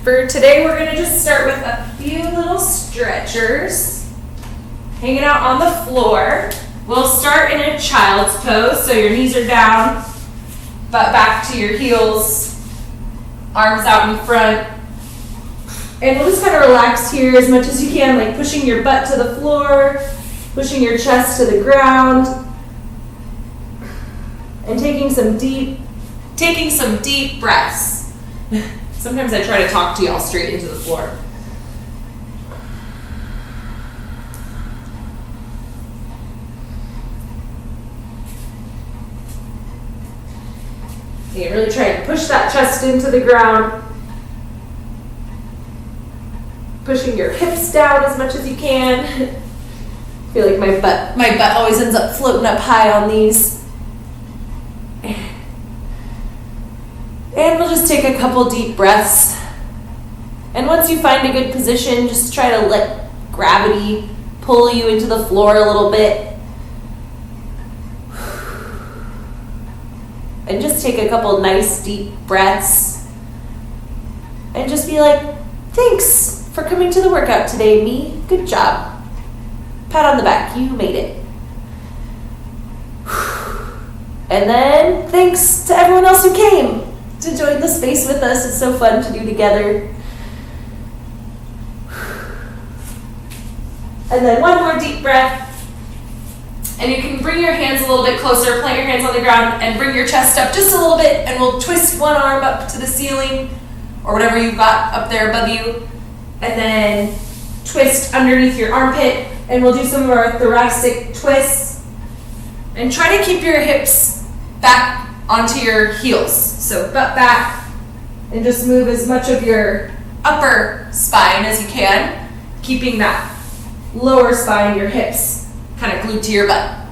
For today, we're gonna just start with a few little stretchers. Hanging out on the floor. We'll start in a child's pose, so your knees are down, butt back to your heels, arms out in front. And we'll just kind of relax here as much as you can, like pushing your butt to the floor, pushing your chest to the ground, and taking some deep breaths. Sometimes I try to talk to y'all straight into the floor. You really try to push that chest into the ground. Pushing your hips down as much as you can. I feel like my butt always ends up floating up high on these. And we'll just take a couple deep breaths. And once you find a good position, just try to let gravity pull you into the floor a little bit. And just take a couple nice deep breaths. And just be like, thanks for coming to the workout today, me. Good job. Pat on the back, you made it. And then thanks to everyone else who came to join the space with us. It's so fun to do together. And then one more deep breath. And you can bring your hands a little bit closer, plant your hands on the ground, and bring your chest up just a little bit, and we'll twist one arm up to the ceiling, or whatever you've got up there above you, and then twist underneath your armpit, and we'll do some of our thoracic twists. And try to keep your hips back onto your heels. So butt back, and just move as much of your upper spine as you can, keeping that lower spine, your hips, kind of glued to your butt.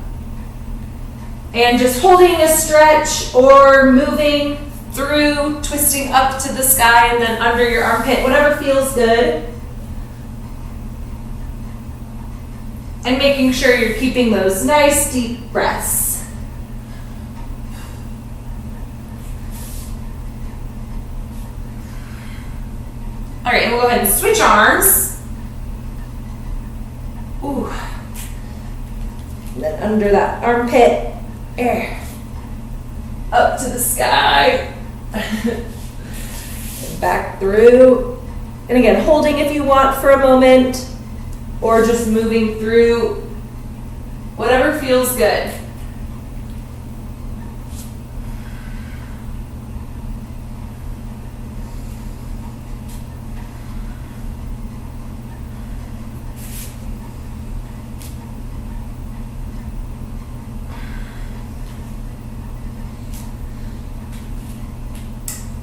And just holding a stretch or moving through, twisting up to the sky and then under your armpit, whatever feels good. And making sure you're keeping those nice deep breaths. All right, and we'll go ahead and switch arms. Ooh. And then under that armpit, up to the sky, and back through. And again, holding if you want for a moment, or just moving through, whatever feels good.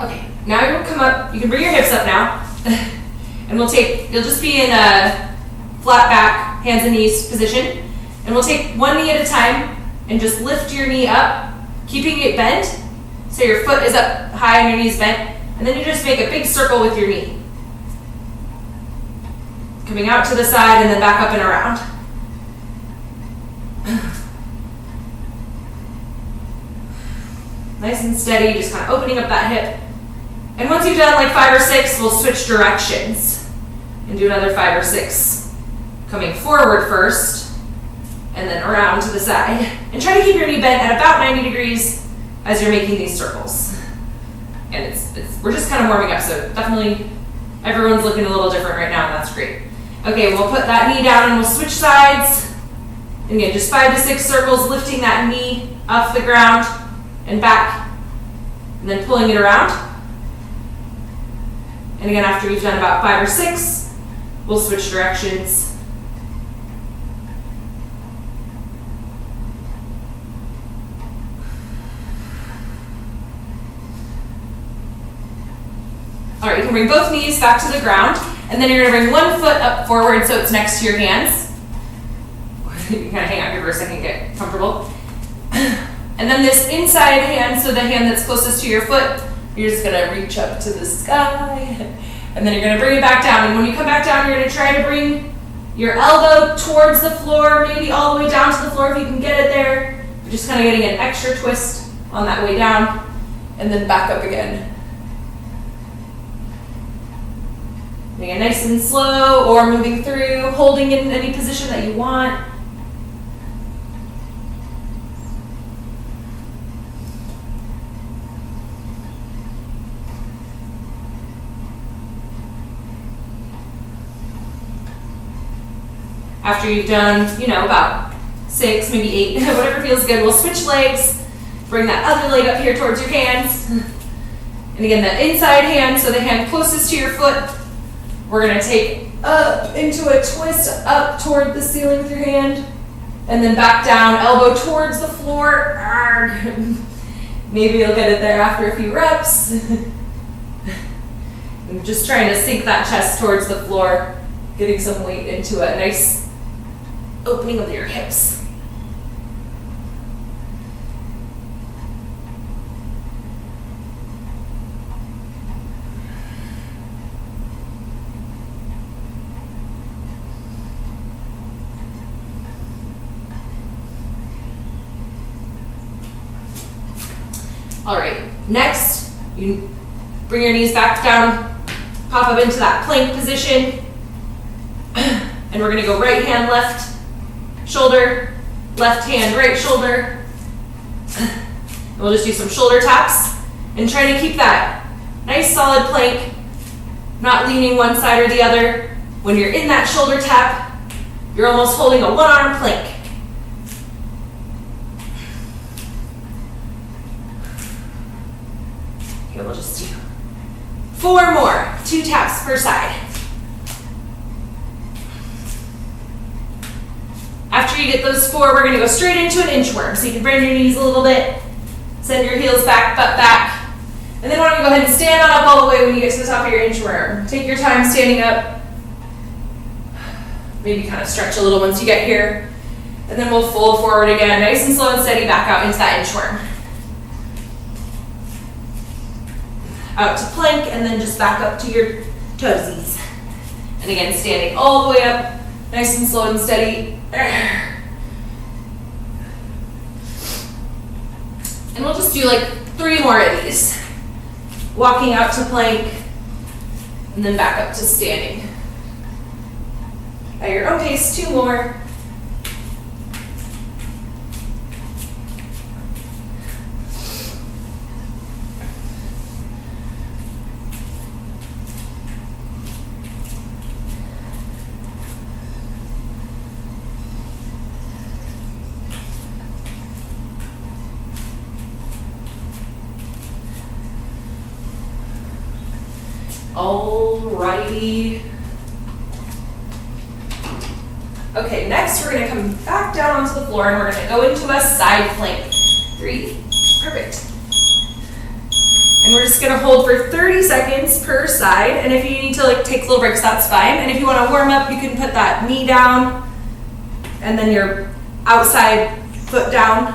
Okay, now you'll come up, you can bring your hips up now, and you'll just be in a flat back, hands and knees position, and we'll take one knee at a time, and just lift your knee up, keeping it bent, so your foot is up high and your knee's bent, and then you just make a big circle with your knee. Coming out to the side and then back up and around. Nice and steady, just kind of opening up that hip. And once you've done like 5 or 6, we'll switch directions and do another 5 or 6. Coming forward first, and then around to the side. And try to keep your knee bent at about 90 degrees as you're making these circles. And we're just kind of warming up, so definitely everyone's looking a little different right now, and that's great. Okay, we'll put that knee down and we'll switch sides. And again, just 5 to 6 circles, lifting that knee off the ground and back, and then pulling it around. And again, after we've done about 5 or 6, we'll switch directions. All right, you can bring both knees back to the ground, and then you're gonna bring one foot up forward so it's next to your hands. You can kind of hang out here for a second, get comfortable. And then this inside hand, so the hand that's closest to your foot, you're just gonna reach up to the sky, and then you're gonna bring it back down. And when you come back down, you're gonna try to bring your elbow towards the floor, maybe all the way down to the floor if you can get it there. You're just kind of getting an extra twist on that way down, and then back up again. Again, nice and slow, or moving through, holding in any position that you want. After you've done, about 6, maybe 8, whatever feels good, we'll switch legs. Bring that other leg up here towards your hands. And again, the inside hand, so the hand closest to your foot, we're gonna take up into a twist up toward the ceiling with your hand. And then back down, elbow towards the floor. Maybe you'll get it there after a few reps. I'm just trying to sink that chest towards the floor, getting some weight into a nice opening of your hips. All right, next, you bring your knees back down, pop up into that plank position, and we're gonna go right hand, left shoulder, left hand, right shoulder. And we'll just do some shoulder taps and try to keep that nice solid plank, not leaning one side or the other. When you're in that shoulder tap, you're almost holding a one-arm plank. Okay, we'll just do 4 more, 2 taps per side. After you get those 4, we're gonna go straight into an inchworm. So you can bend your knees a little bit, send your heels back, butt back. And then why don't you go ahead and stand on up all the way when you get to the top of your inchworm. Take your time standing up. Maybe kind of stretch a little once you get here. And then we'll fold forward again, nice and slow and steady, back out into that inchworm. Out to plank, and then just back up to your toesies. And again, standing all the way up, nice and slow and steady. And we'll just do like 3 more of these. Walking out to plank, and then back up to standing. At your own pace, 2 more. Alrighty. Okay, next we're gonna come back down onto the floor and we're gonna go into a side plank. 3, perfect. And we're just gonna hold for 30 seconds per side. And if you need to take little breaks, that's fine. And if you wanna warm up, you can put that knee down and then your outside foot down.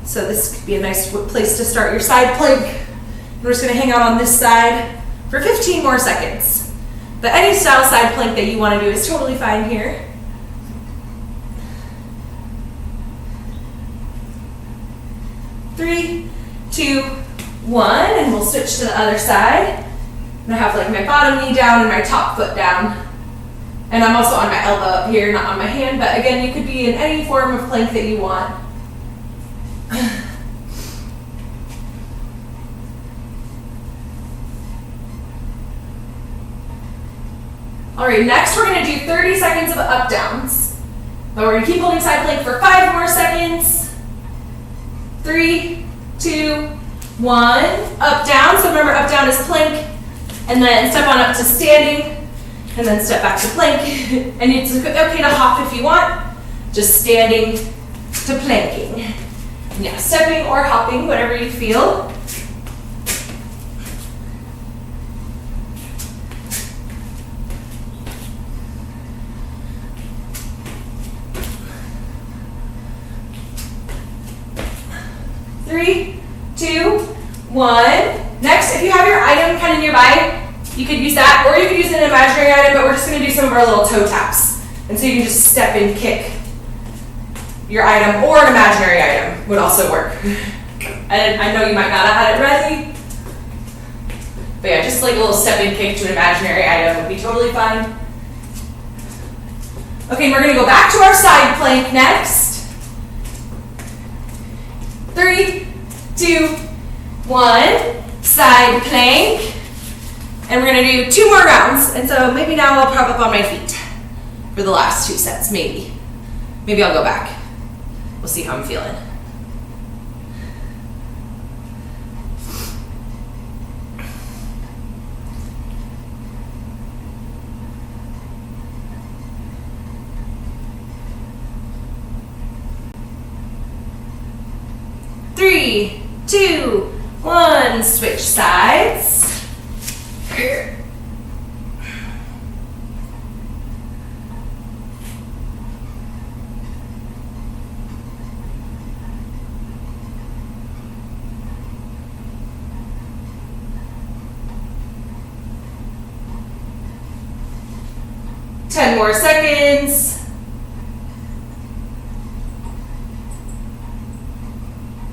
So this could be a nice place to start your side plank. And we're just gonna hang out on this side for 15 more seconds. But any style side plank that you want to do is totally fine here. Three, 2, 1, and we'll switch to the other side. And I have my bottom knee down and my top foot down. And I'm also on my elbow up here, not on my hand, but again, you could be in any form of plank that you want. All right, next we're gonna do 30 seconds of up downs. But we're gonna keep holding side plank for 5 more seconds. 3, 2, 1, up down. So remember, up down is plank, and then step on up to standing, and then step back to plank. And it's okay to hop if you want, just standing to planking. Yeah, stepping or hopping, whatever you feel. Three, 2, 1. Next, if you have your item kind of nearby, you could use that, or you could use an imaginary item, but we're just going to do some of our little toe taps. And so you can just step and kick your item, or an imaginary item would also work. And I know you might not have had it ready, But yeah, just like a little step-in kick to an imaginary item would be totally fine. Okay, and we're gonna go back to our side plank next. 3, 2, 1, side plank. And we're gonna do 2 more rounds. And so maybe now I'll prop up on my feet for the last 2 sets, maybe. Maybe I'll go back. We'll see how I'm feeling. Three, 2, 1, switch sides. 10 more seconds.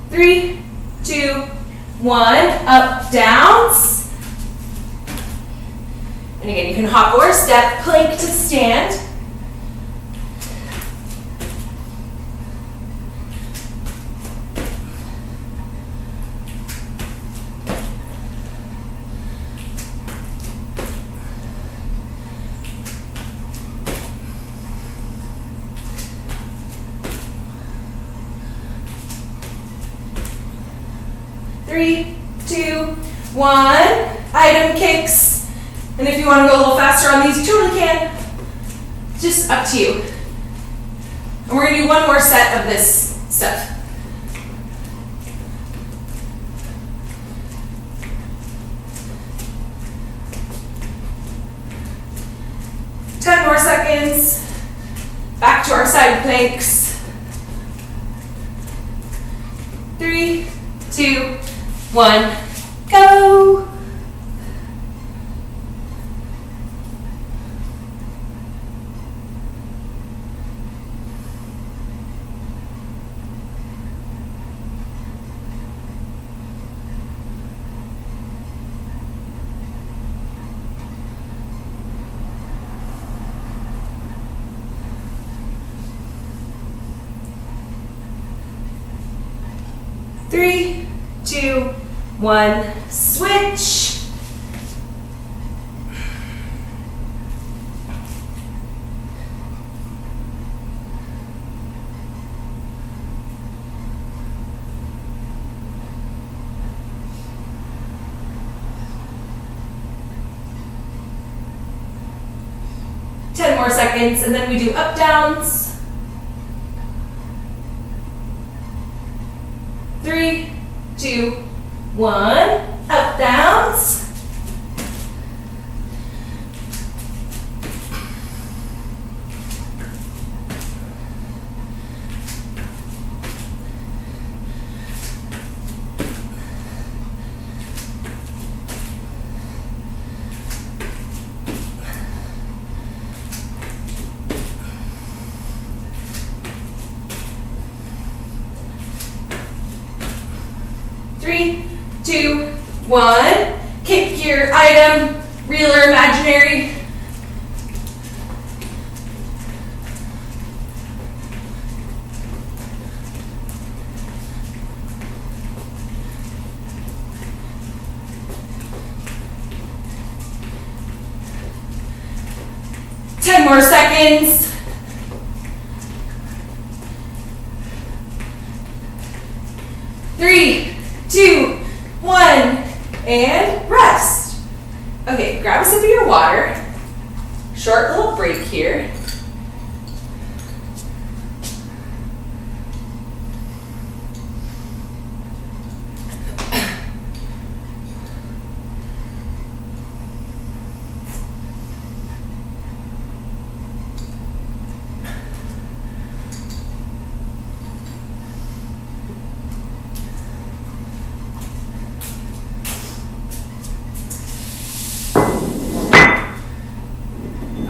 3, 2, 1, up, downs. And again, you can hop or step, plank to stand. Three, 2, 1, item kicks. And if you want to go a little faster on these, you totally can. Just up to you. And we're going to do 1 more set of this stuff. Ten more seconds. Back to our side planks. 3, 2, 1, go. Three, 2, 1, switch. Ten more seconds, and then we do up downs. 3, 2, 1, up downs. Three, 2, 1, kick your item, real or imaginary. Ten more seconds. 3, 2, 1, and rest. Okay, grab a sip of your water. Short little break here.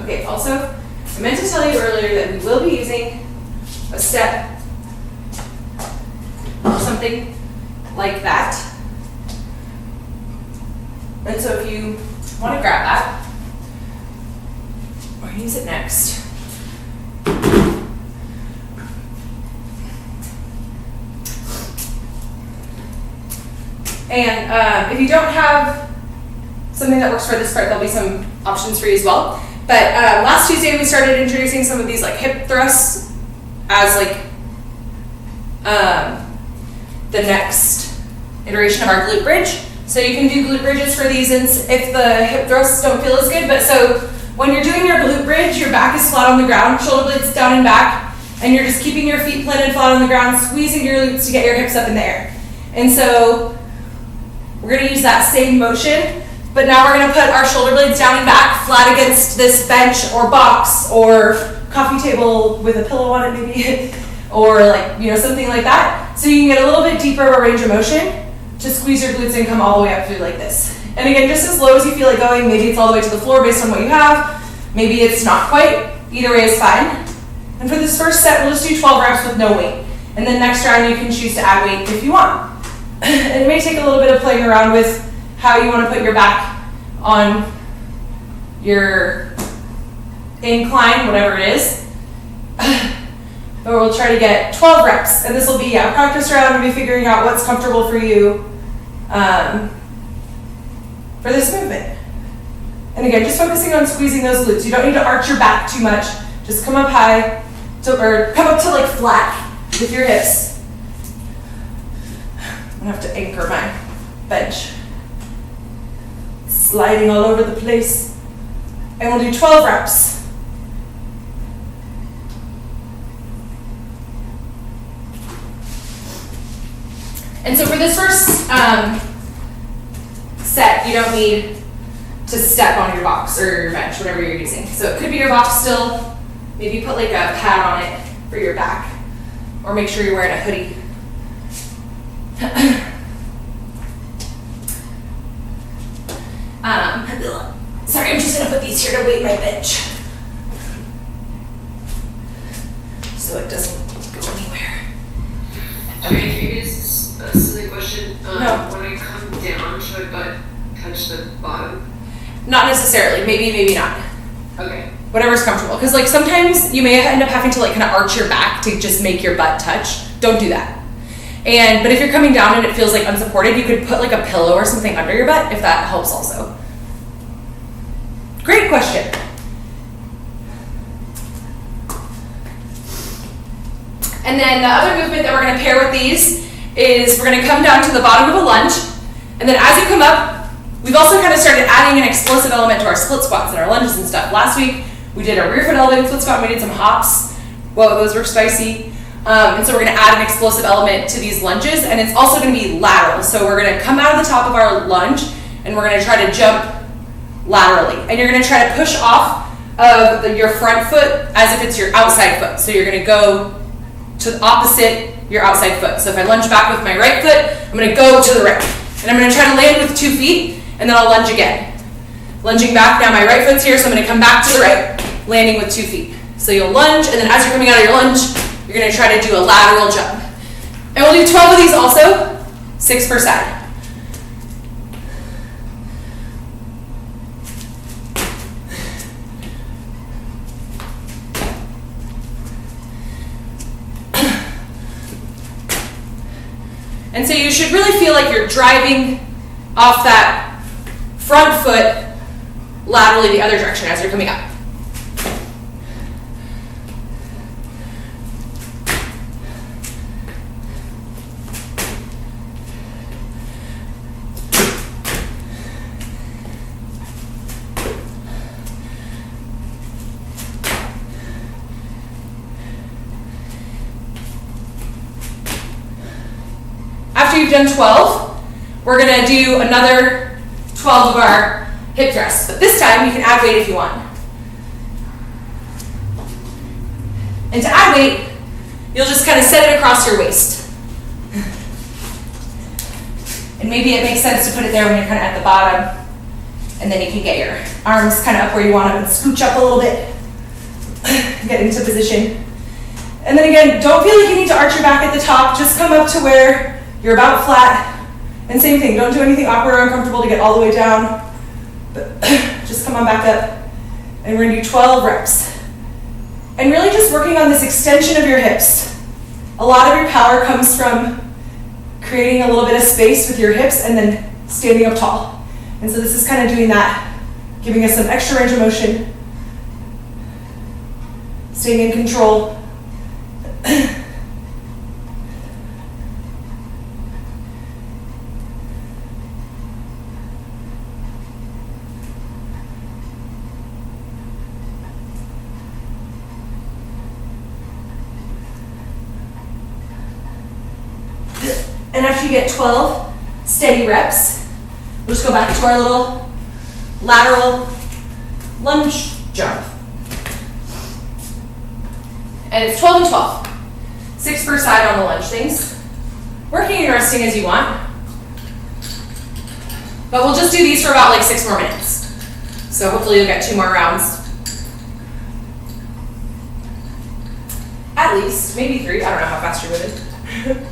Okay, also, I meant to tell you earlier that we will be using a step, something like that. And so if you want to grab that, or use it next. And if you don't have something that works for this part, there'll be some options for you as well. But last Tuesday we started introducing some of these like hip thrusts as like the next iteration of our glute bridge. So you can do glute bridges for these if the hip thrusts don't feel as good. But so when you're doing your glute bridge, your back is flat on the ground, shoulder blades down and back, and you're just keeping your feet planted flat on the ground, squeezing your glutes to get your hips up in the air. And so we're gonna use that same motion, but now we're gonna put our shoulder blades down and back, flat against this bench or box or coffee table with a pillow on it maybe, or like, something like that. So you can get a little bit deeper of a range of motion to squeeze your glutes and come all the way up through like this. And again, just as low as you feel like going, maybe it's all the way to the floor based on what you have, maybe it's not quite, either way is fine. And for this first set, we'll just do 12 reps with no weight. And then next round you can choose to add weight if you want. And it may take a little bit of playing around with how you want to put your back on your incline, whatever it is. But we'll try to get 12 reps. And this will be a practice round. We'll be figuring out what's comfortable for you for this movement. And again, just focusing on squeezing those glutes. You don't need to arch your back too much. Just come up high, or come up to like flat with your hips. I'm gonna have to anchor my bench. Sliding all over the place. And we'll do 12 reps. And so for this first set, you don't need to step on your box or your bench, whatever you're using. So it could be your box still. Maybe put like a pad on it for your back, or make sure you're wearing a hoodie. Sorry, I'm just gonna put these here to weight my bench so it doesn't go anywhere. Okay, maybe this is a silly question. No. When I come down, should my butt touch the bottom? Not necessarily, maybe not. Okay. Whatever's comfortable. Because like sometimes you may end up having to like kind of arch your back to just make your butt touch. Don't do that. But if you're coming down and it feels like unsupported, you could put like a pillow or something under your butt if that helps also. Great question. And then the other movement that we're going to pair with these is we're going to come down to the bottom of a lunge. And then as you come up, we've also kind of started adding an explosive element to our split squats and our lunges and stuff. Last week, we did a rear foot elevated split squat and we did some hops. Whoa, those were spicy. And so we're going to add an explosive element to these lunges, and it's also going to be lateral. So we're going to come out of the top of our lunge and we're going to try to jump laterally. And you're going to try to push off of your front foot as if it's your outside foot. So you're going to go to the opposite your outside foot. So if I lunge back with my right foot, I'm going to go to the right. And I'm going to try to land with 2 feet, and then I'll lunge again. Lunging back, now my right foot's here, so I'm going to come back to the right, landing with 2 feet. So you'll lunge, and then as you're coming out of your lunge, you're going to try to do a lateral jump. And we'll do 12 of these also, 6 per side. And so you should really feel like you're driving off that front foot laterally the other direction as you're coming up. After you've done 12, we're going to do another 12 of our hip thrusts. But this time, you can add weight if you want. And to add weight, you'll just kind of set it across your waist. And maybe it makes sense to put it there when you're kind of at the bottom. And then you can get your arms kind of up where you want them and scooch up a little bit. Get into position. And then again, don't feel like you need to arch your back at the top. Just come up to where you're about flat, And same thing, don't do anything awkward or uncomfortable to get all the way down, but just come on back up. And we're gonna do 12 reps. And really just working on this extension of your hips. A lot of your power comes from creating a little bit of space with your hips and then standing up tall. And so this is kind of doing that, giving us some extra range of motion, staying in control. And after you get 12 steady reps, we'll just go back to our little lateral lunge jump. And it's 12 and 12. 6 per side on the lunge things. Working and resting as you want. But we'll just do these for about like 6 more minutes. So hopefully you'll get 2 more rounds. At least, maybe 3. I don't know how fast you're moving.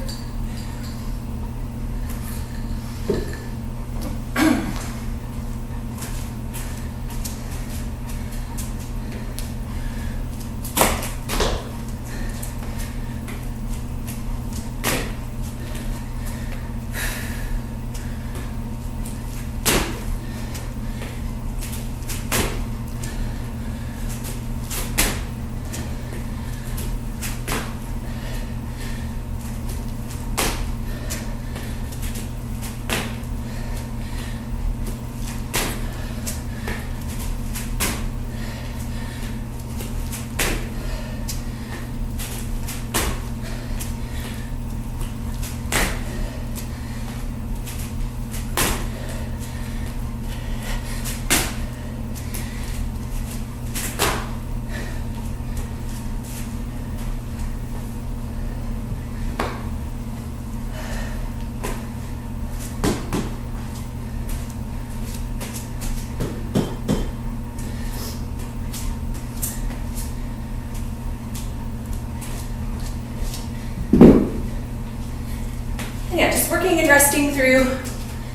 Yeah, just working and resting through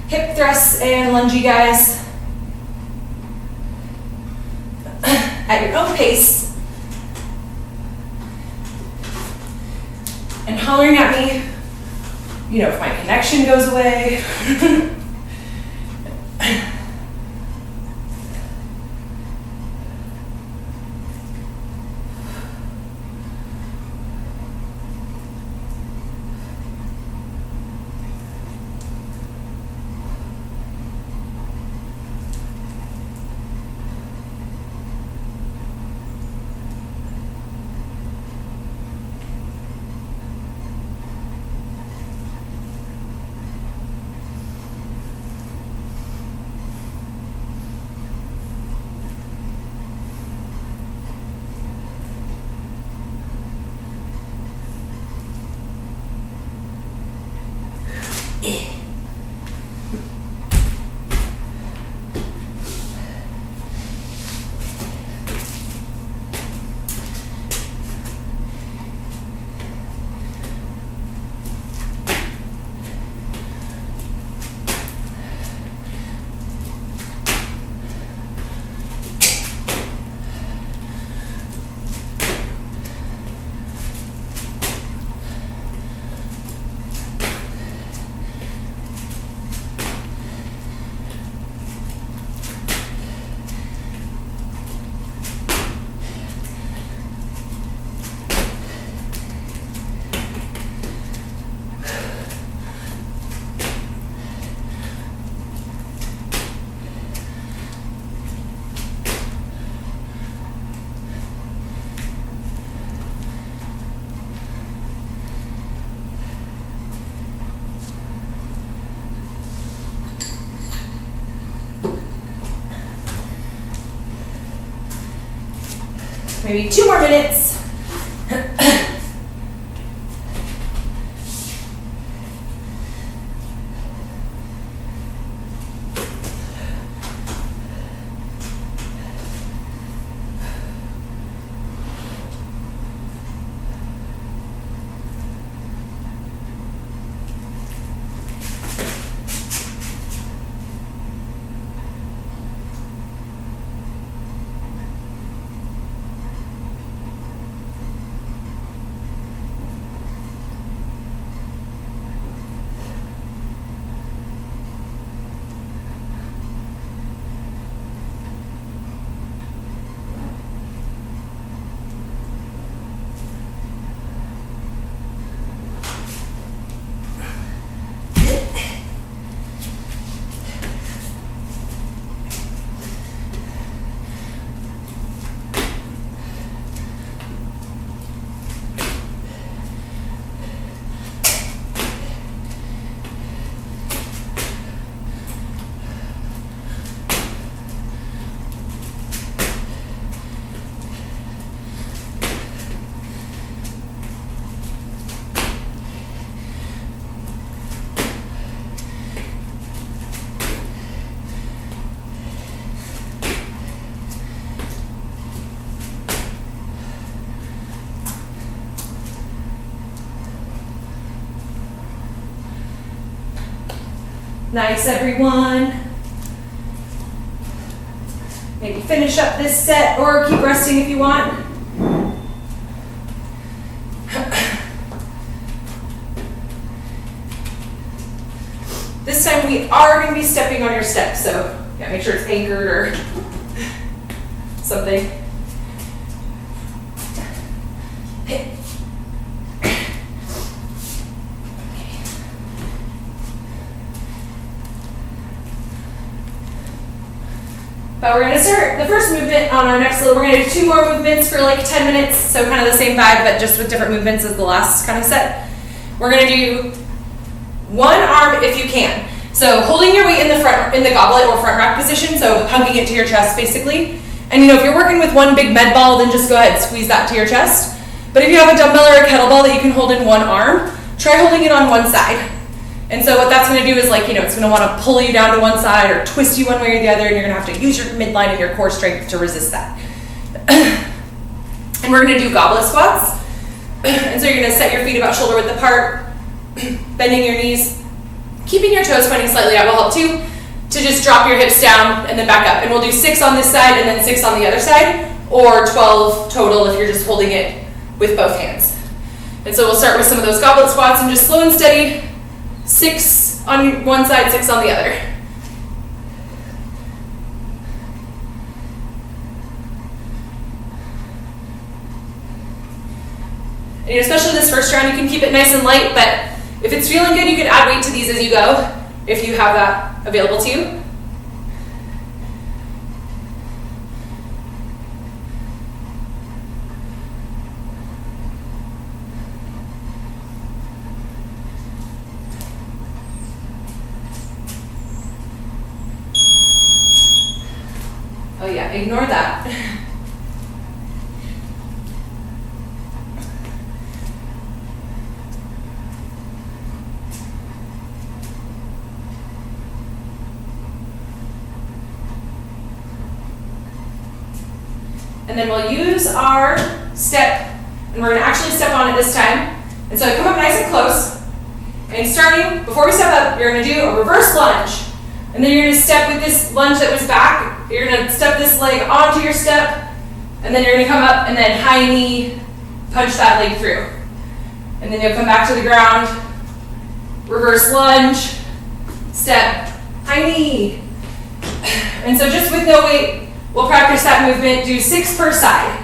hip thrusts and lungey guys at your own pace. And hollering at me, you know, if my connection goes away. Maybe 2 more minutes. Nice, everyone. Maybe finish up this set or keep resting if you want. This time we are going to be stepping on your step, so yeah, make sure it's anchored or something. But we're going to start the first movement on our next little, we're going to do 2 more movements for like 10 minutes, so kind of the same vibe, but just with different movements as the last kind of set. We're going to do 1 arm if you can. So holding your weight in the goblet or front rack position, so hugging it to your chest basically. And you know, if you're working with one big med ball, then just go ahead and squeeze that to your chest. But if you have a dumbbell or a kettlebell that you can hold in 1 arm, try holding it on one side. And so what that's going to do is, like, you know, it's going to want to pull you down to one side or twist you one way or the other, and you're going to have to use your midline and your core strength to resist that. And we're going to do goblet squats. And so you're going to set your feet about shoulder width apart, bending your knees, keeping your toes pointing slightly out will help too, to just drop your hips down and then back up. And we'll do 6 on this side and then 6 on the other side, or 12 total if you're just holding it with both hands. And so we'll start with some of those goblet squats and just slow and steady, 6 on one side, 6 on the other. And especially this first round, you can keep it nice and light, but if it's feeling good, you can add weight to these as you go, if you have that available to you. Oh yeah, ignore that. And then we'll use our step, and we're going to actually step on it this time. And so come up nice and close. And starting, before we step up, you're going to do a reverse lunge. And then you're going to step with this lunge that was back. You're going to step this leg onto your step. And then you're going to come up and then high knee, punch that leg through. And then you'll come back to the ground, reverse lunge, step, high knee. And so just with no weight, we'll practice that movement, do 6 per side.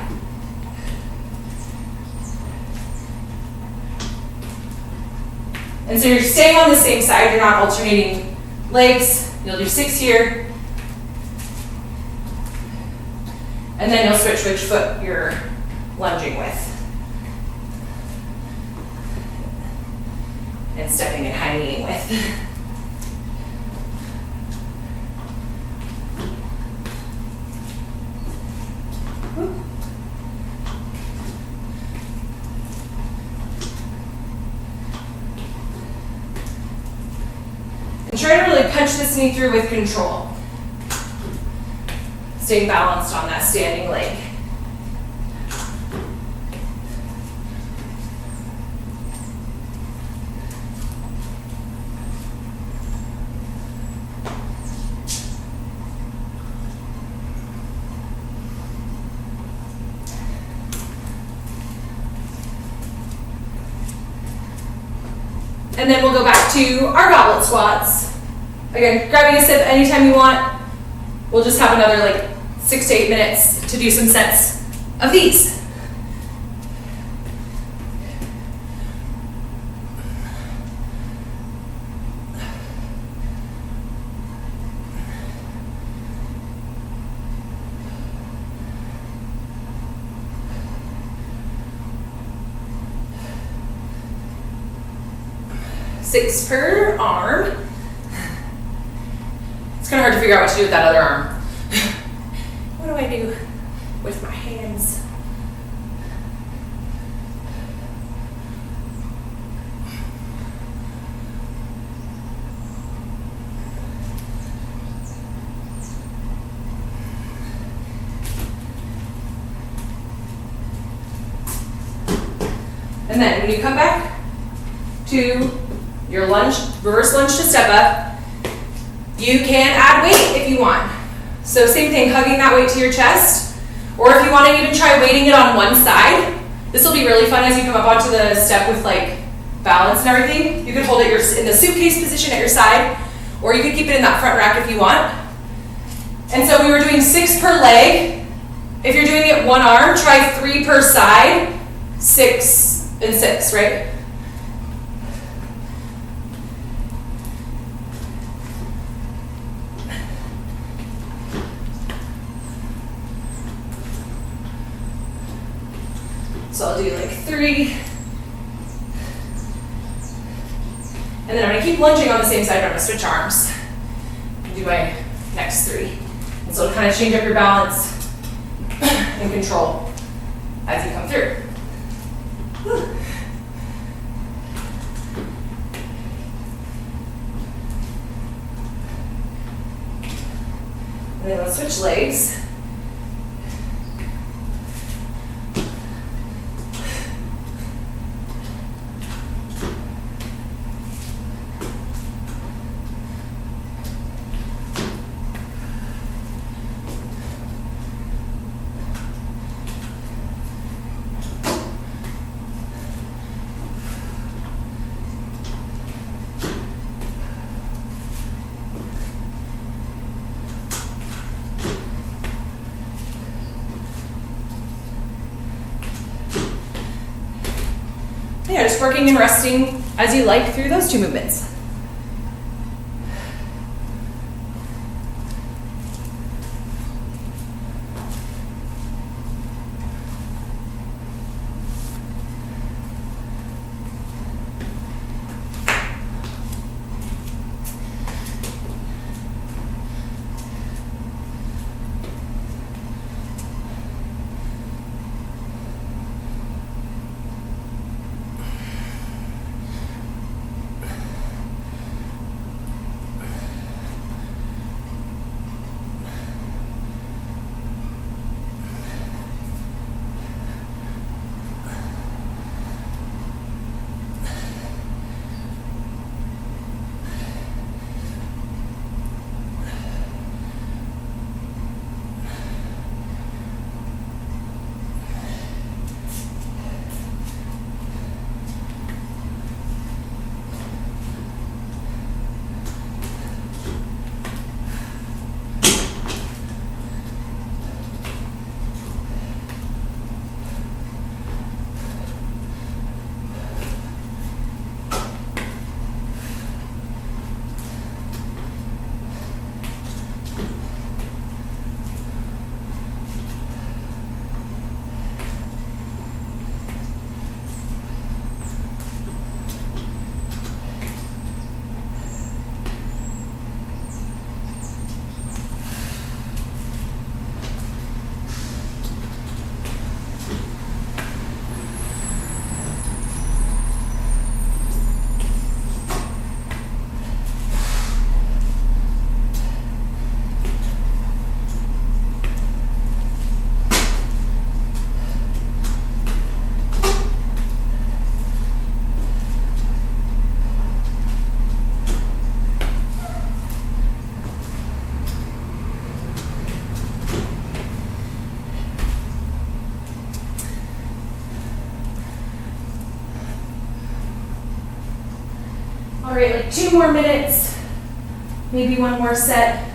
And so you're staying on the same side, you're not alternating legs. You'll do 6 here. And then you'll switch which foot you're lunging with. And stepping and high kneeing with. And try to really punch this knee through with control. Staying balanced on that standing leg. And then we'll go back to our goblet squats. Again, grabbing a sip anytime you want. We'll just have another like 6 to 8 minutes to do some sets of these. Six per arm. It's kind of hard to figure out what to do with that other arm. What do I do with my hands? And then when you come back to your lunge, reverse lunge to step up, You can add weight if you want. So same thing, hugging that weight to your chest. Or if you want to even try weighting it on one side. This will be really fun as you come up onto the step with like balance and everything. You can hold it in the suitcase position at your side, or you could keep it in that front rack if you want. And so we were doing 6 per leg. If you're doing it one arm, try 3 per side, 6 and 6, right? So I'll do like 3. And then I'm gonna keep lunging on the same side, but I'm gonna switch arms and do my next 3. And so it'll kind of change up your balance and control as you come through. Whew. And then let's switch legs. Yeah, just working and resting as you like through those 2 movements. All right, like 2 more minutes, maybe 1 more set.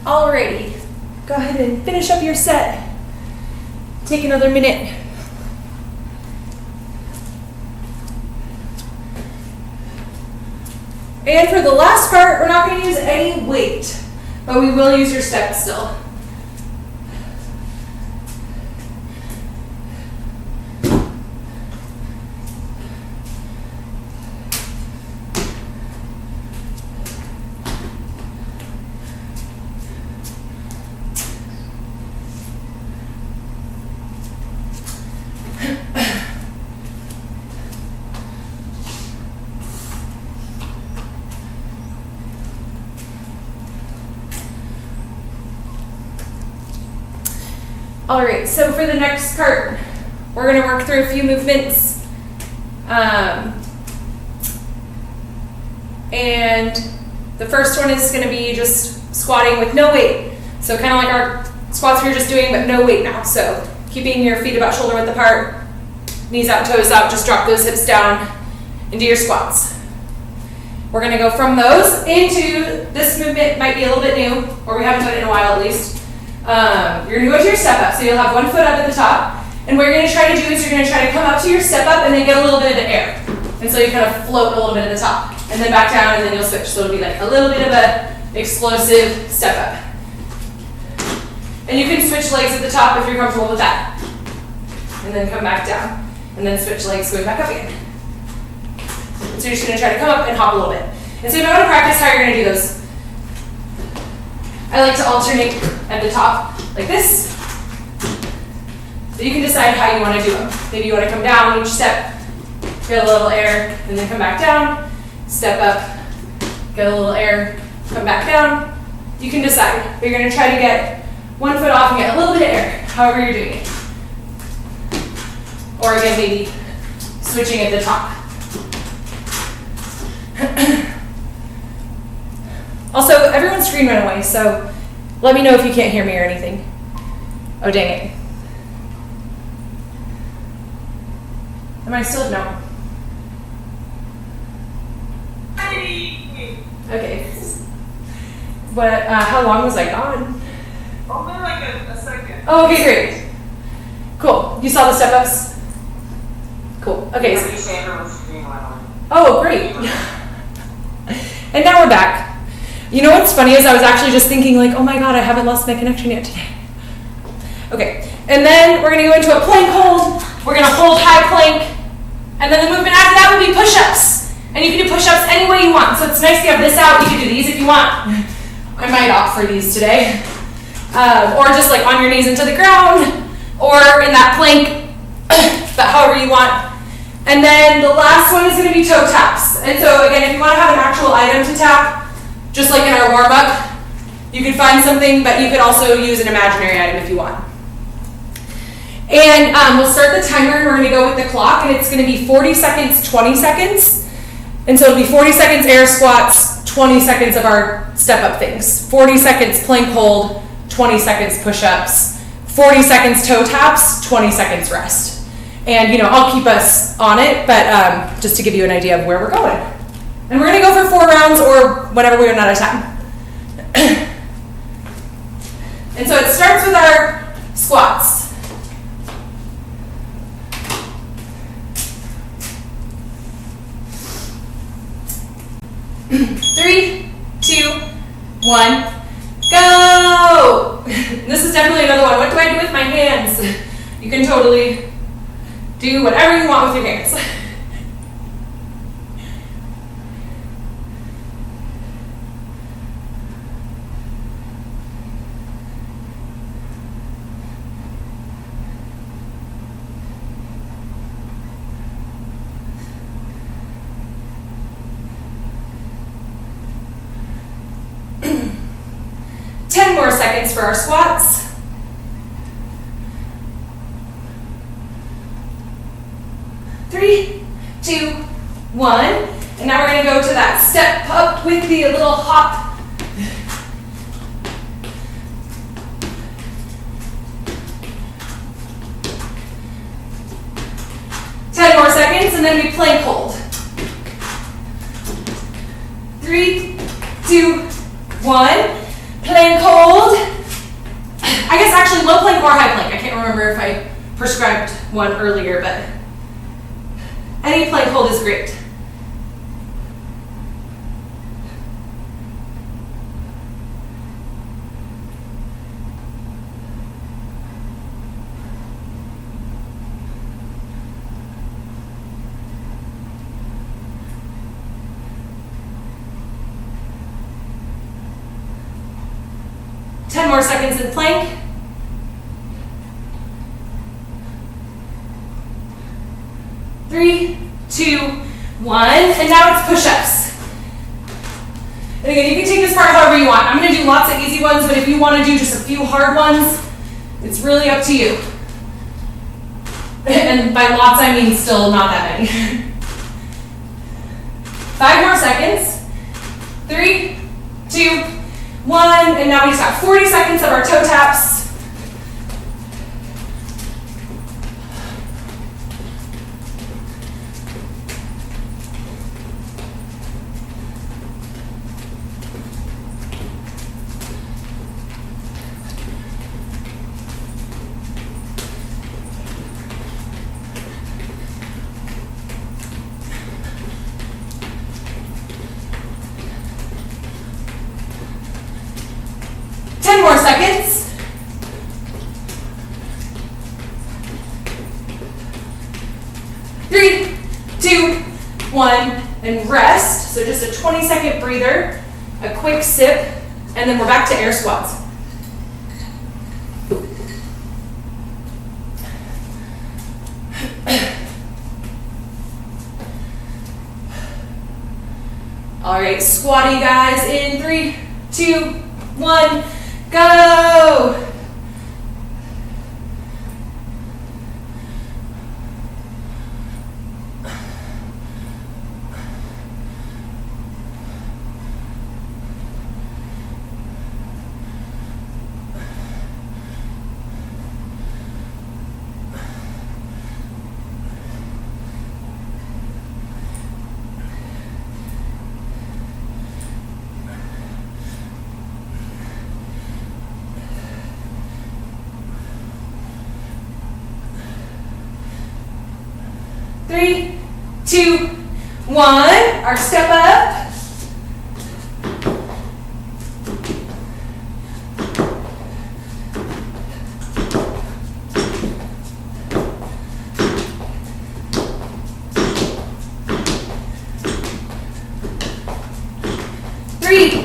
Alrighty, go ahead and finish up your set. Take another minute. And for the last part, we're not going to use any weight, but we will use your steps still. All right, so for the next part, we're gonna work through a few movements. And the first one is gonna be just squatting with no weight. So kind of like our squats we were just doing, but no weight now. So keeping your feet about shoulder width apart, knees out, toes out, just drop those hips down and do your squats. We're gonna go from those into, this movement might be a little bit new, or we haven't done it in a while at least. You're gonna go to your step up, so you'll have one foot up at the top, and what you're gonna try to do is you're gonna try to come up to your step up and then get a little bit of the air. And so you kind of float a little bit at the top, and then back down, and then you'll switch. So it'll be like a little bit of a explosive step up. And you can switch legs at the top if you're comfortable with that. And then come back down, and then switch legs going back up again. And so you're just gonna try to come up and hop a little bit. And so you might wanna practice how you're gonna do those. I like to alternate at the top, like this. So you can decide how you want to do them. Maybe you want to come down each step, get a little air, and then come back down, step up, get a little air, come back down. You can decide, but you're going to try to get one foot off and get a little bit of air, however you're doing it. Or again, maybe switching at the top. Also, everyone's screen went away, so let me know if you can't hear me or anything. Oh, dang it. Am I still? No. Okay. But how long was I gone? Only like a second. Oh, okay, great. Cool. You saw the step-ups? Cool. Okay. You say everyone's screen went on. Oh, great. And now we're back. You know what's funny is I was actually just thinking like, oh my God, I haven't lost my connection yet today. Okay, and then we're gonna go into a plank hold. We're gonna hold high plank. And then the movement after that would be push-ups. And you can do push-ups any way you want. So it's nice to have this out. You can do these if you want. I might opt for these today. Or just like on your knees into the ground, or in that plank, but however you want. And then the last one is gonna be toe taps. And so again, if you wanna have an actual item to tap, just like in our warm-up, you can find something, but you could also use an imaginary item if you want. And we'll start the timer, and we're gonna go with the clock, and it's gonna be 40 seconds, 20 seconds. And so it'll be 40 seconds air squats, 20 seconds of our step-up things. 40 seconds plank hold, 20 seconds push-ups, 40 seconds toe taps, 20 seconds rest. And I'll keep us on it, but just to give you an idea of where we're going. And we're gonna go for 4 rounds or whatever we run out of time. And so it starts with our squats. Three, 2, 1, go! This is definitely another one. What do I do with my hands? You can totally do whatever you want with your hands. More seconds for our squats. Three, 2, 1. And now we're going to go to that step up with the little hop. More seconds, and then we plank hold. 3, 2, 1. Plank hold. I guess actually low plank or high plank. I can't remember if I prescribed one earlier, but any plank hold is great. Ten more seconds in plank. 3, 2, 1, and now it's push-ups. And again, you can take this part however you want. I'm going to do lots of easy ones, but if you want to do just a few hard ones, it's really up to you. And by lots, I mean still not that many. 5 more seconds. 3, 2, 1, and now we just got 40 seconds of our toe taps. More seconds. 3, 2, 1, and rest. So just a 20-second breather, a quick sip, and then we're back to air squats. All right, squatty guys in 3, 2, 1. Go! Three, 2, 1, our step up. Three,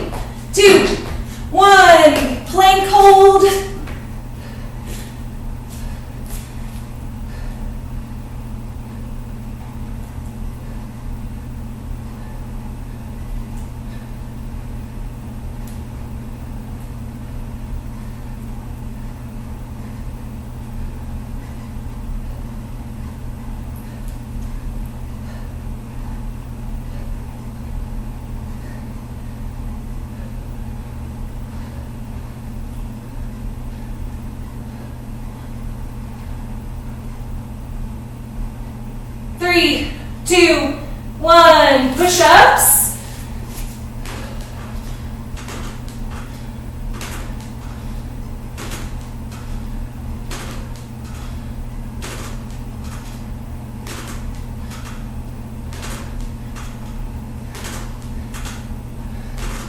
2, 1, plank hold. Three, 2, 1, push-ups.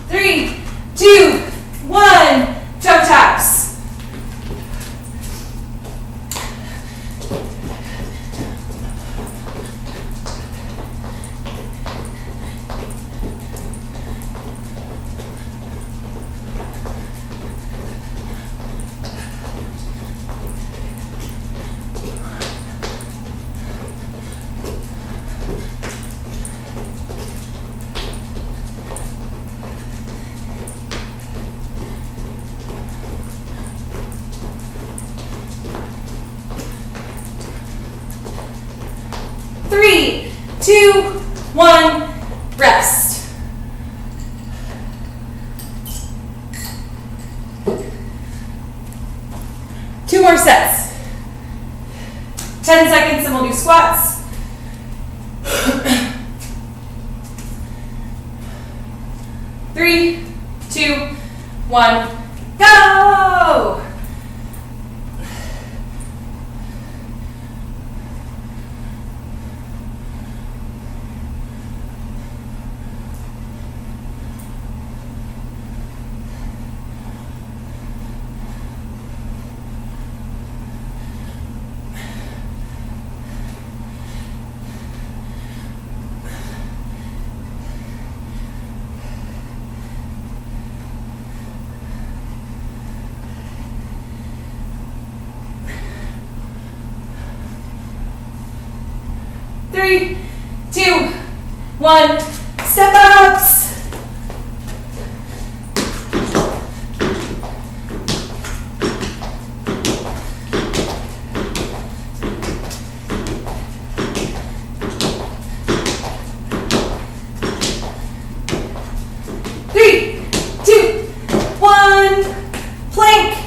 Three, 2, 1, toe taps. Three, 2, 1, rest. Two more sets. 10 seconds and we'll do squats. Three, 2, 1, 3, 2, 1. Step ups. 3, 2, 1. Plank.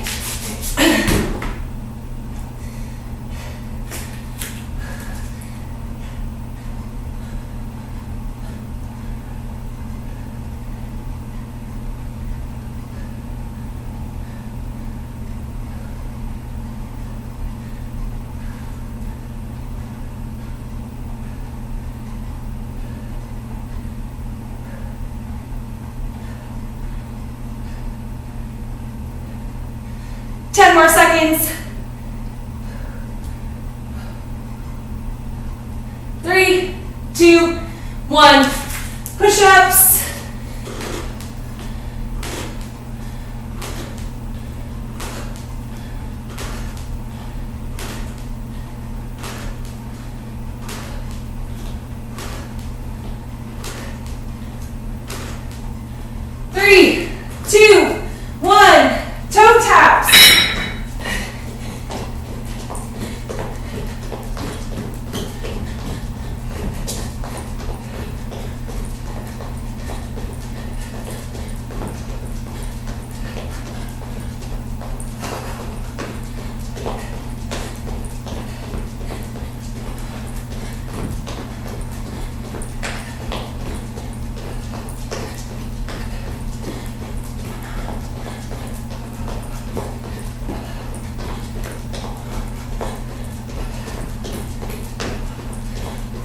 Ten more seconds. 3, 2, 1. Push-ups. Three, two, one. Toe taps.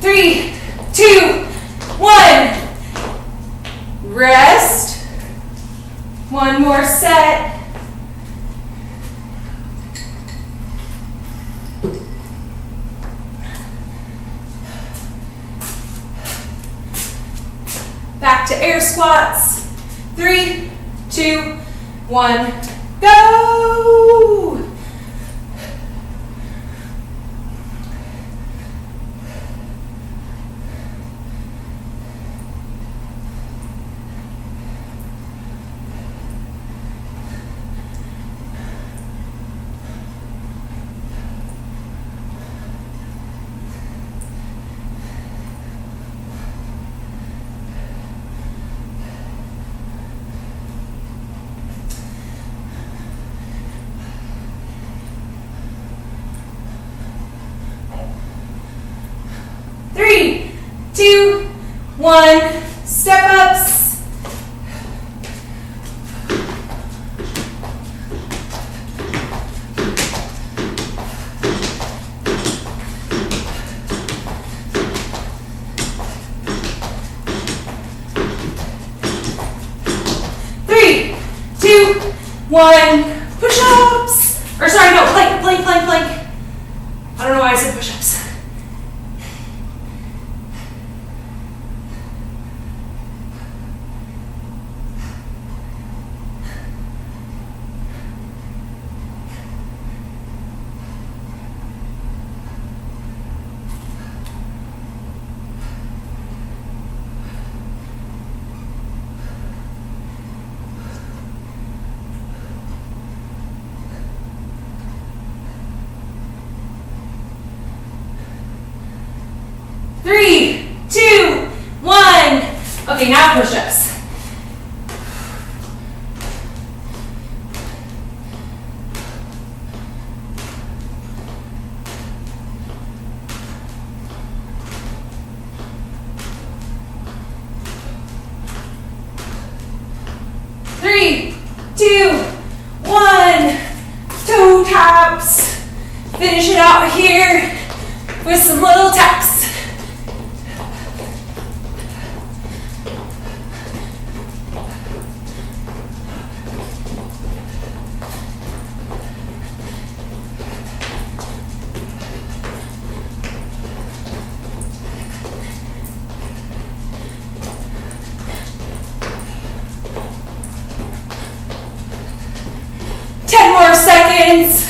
3, 2, 1. Rest. One more set. Back to air squats. 3, 2, 1. Go! Three, two, one. Step ups. Three, two, one. Push-ups. Or sorry, no, plank, plank, plank, plank. I don't know why I said push-ups. Three, two, one. Okay, now push-ups. Three, two, one. Toe taps. Finish it out here with some little taps. More seconds.